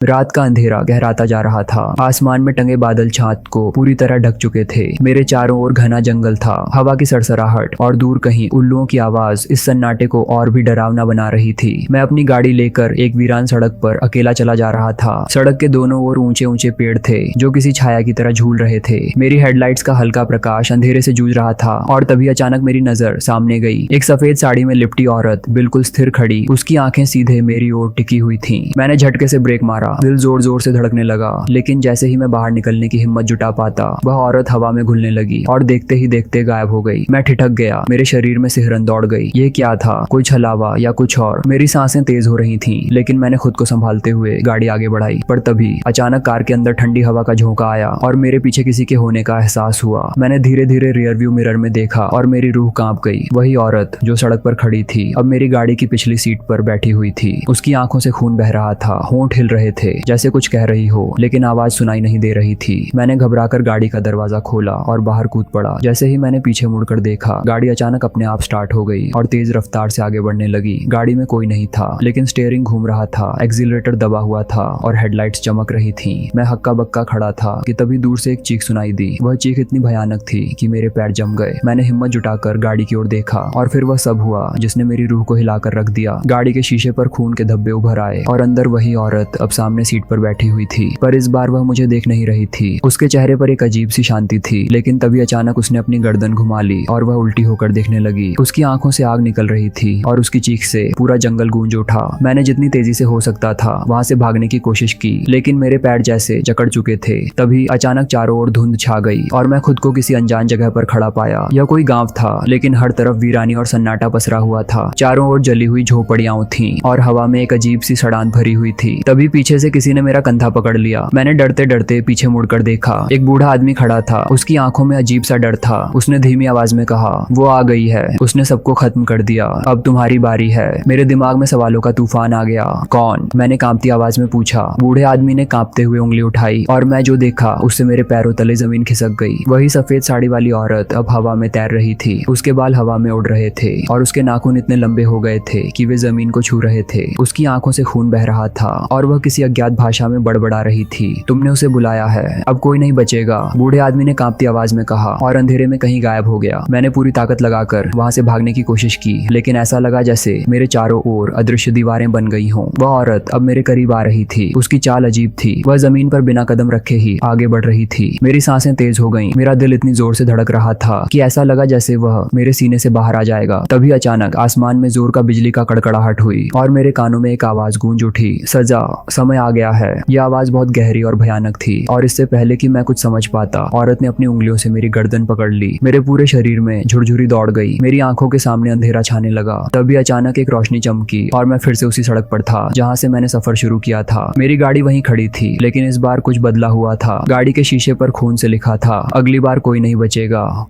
रात का अंधेरा गहराता जा रहा था। आसमान में टंगे बादल छात को पूरी तरह ढक चुके थे। मेरे चारों ओर घना जंगल था। हवा की सरसराहट और दूर कहीं उल्लुओं की आवाज इस सन्नाटे को और भी डरावना बना रही थी। मैं अपनी गाड़ी लेकर एक वीरान सड़क पर अकेला चला जा रहा था। सड़क के दोनों ओर ऊंचे ऊंचे पेड़ थे जो किसी छाया की तरह झूल रहे थे। मेरी हेडलाइट्स का हल्का प्रकाश अंधेरे से जूझ रहा था और तभी अचानक मेरी नजर सामने गई। एक सफेद साड़ी में लिपटी औरत बिल्कुल स्थिर खड़ी, उसकी आंखें सीधे मेरी ओर टिकी हुई थी। मैंने झटके से ब्रेक मारा। दिल जोर जोर से धड़कने लगा, लेकिन जैसे ही मैं बाहर निकलने की हिम्मत जुटा पाता, वह औरत हवा में घुलने लगी और देखते ही देखते गायब हो गई। मैं ठिठक गया। मेरे शरीर में सिहरन दौड़ गई। ये क्या था? कोई छलावा या कुछ और? मेरी सांसें तेज हो रही थीं, लेकिन मैंने खुद को संभालते हुए गाड़ी आगे बढ़ाई। पर तभी अचानक कार के अंदर ठंडी हवा का झोंका आया और मेरे पीछे किसी के होने का एहसास हुआ। मैंने धीरे धीरे रियर व्यू मिरर में देखा और मेरी रूह कांप गई। वही औरत जो सड़क पर खड़ी थी, अब मेरी गाड़ी की पिछली सीट पर बैठी हुई थी। उसकी आंखों से खून बह रहा था, होंठ हिल रहे थे जैसे कुछ कह रही हो, लेकिन आवाज सुनाई नहीं दे रही थी। मैंने घबराकर गाड़ी का दरवाजा खोला और बाहर कूद पड़ा। जैसे ही मैंने पीछे मुड़कर देखा, गाड़ी अचानक अपने आप स्टार्ट हो गई और तेज रफ्तार से आगे बढ़ने लगी। गाड़ी में कोई नहीं था, लेकिन स्टीयरिंग घूम रहा था, एक्सीलरेटर दबा हुआ था और हेडलाइट्स चमक रही थी। मैं हक्का बक्का खड़ा था कि तभी दूर से एक चीख सुनाई दी। वह चीख इतनी भयानक थी कि मेरे पैर जम गए। मैंने हिम्मत जुटाकर गाड़ी की ओर देखा और फिर वह सब हुआ जिसने मेरी रूह को हिलाकर रख दिया। गाड़ी के शीशे पर खून के धब्बे उभर आए और अंदर वही औरत अब सामने सीट पर बैठी हुई थी, पर इस बार वह मुझे देख नहीं रही थी। उसके चेहरे पर एक अजीब सी शांति थी, लेकिन तभी अचानक उसने अपनी गर्दन घुमा ली और वह उल्टी होकर देखने लगी। उसकी आंखों से आग निकल रही थी और उसकी चीख से पूरा जंगल गूंज उठा। मैंने जितनी तेजी से हो सकता था वहां से भागने की कोशिश की, लेकिन मेरे पैर जैसे जकड़ चुके थे। तभी अचानक चारों ओर धुंध छा गई और मैं खुद को किसी अनजान जगह पर खड़ा पाया। यह कोई गांव था, लेकिन हर तरफ वीरानी और सन्नाटा पसरा हुआ था। चारों ओर जली हुई झोपड़ियां थीं और हवा में एक अजीब सी सड़ांध भरी हुई थी। तभी पीछे से किसी ने मेरा कंधा पकड़ लिया। मैंने डरते डरते पीछे मुड़कर देखा। एक बूढ़ा आदमी खड़ा था। उसकी आंखों में अजीब सा डर था। उसने धीमी आवाज में कहा, वो आ गई है, उसने सबको खत्म कर दिया, अब तुम्हारी बारी है। मेरे दिमाग में सवालों का तूफान आ गया। कौन? मैंने कांपती आवाज में पूछा। बूढ़े आदमी ने कांपते हुए उंगली उठाई और मैं जो देखा उससे मेरे पैरों तले जमीन खिसक गई। वही सफेद साड़ी वाली औरत अब हवा में तैर रही थी। उसके बाल हवा में उड़ रहे थे और उसके नाखून इतने लंबे हो गए थे कि वे जमीन को छू रहे थे। उसकी आंखों से खून बह रहा था और वह किसी अज्ञात भाषा में बड़बड़ा रही थी। तुमने उसे बुलाया है, अब कोई नहीं बचेगा, बूढ़े आदमी ने कांपती आवाज में कहा और अंधेरे में कहीं गायब हो गया। मैंने पूरी ताकत लगाकर वहां से भागने की कोशिश की, लेकिन ऐसा लगा जैसे मेरे चारों ओर अदृश्य दीवारें बन गई हों। वह औरत अब मेरे करीब आ रही थी। उसकी चाल अजीब थी। वह जमीन पर बिना कदम रखे ही आगे बढ़ रही थी। मेरी सांसें तेज हो गईं। मेरा दिल इतनी जोर से धड़क रहा था कि ऐसा लगा जैसे वह मेरे सीने से बाहर आ जाएगा। तभी अचानक आसमान में जोर का बिजली का कड़कड़ाहट हुई और मेरे कानों में एक आवाज गूंज उठी, सजा, समय आ गया है। यह आवाज बहुत गहरी और भयानक थी और इससे पहले कि मैं कुछ समझ पाता, औरत ने अपनी उंगलियों से मेरी गर्दन पकड़ ली। मेरे पूरे शरीर में झुरझुरी दौड़ गई। मेरी आंखों के सामने अंधेरा छाने लगा। तभी अचानक एक रोशनी चमकी और मैं फिर से उसी सड़क पर था जहां से मैंने सफर शुरू किया था। मेरी गाड़ी वहीं खड़ी थी, लेकिन इस बार कुछ बदला हुआ था। गाड़ी के शीशे पर खून से लिखा था, अगली बार कोई नहीं बचेगा।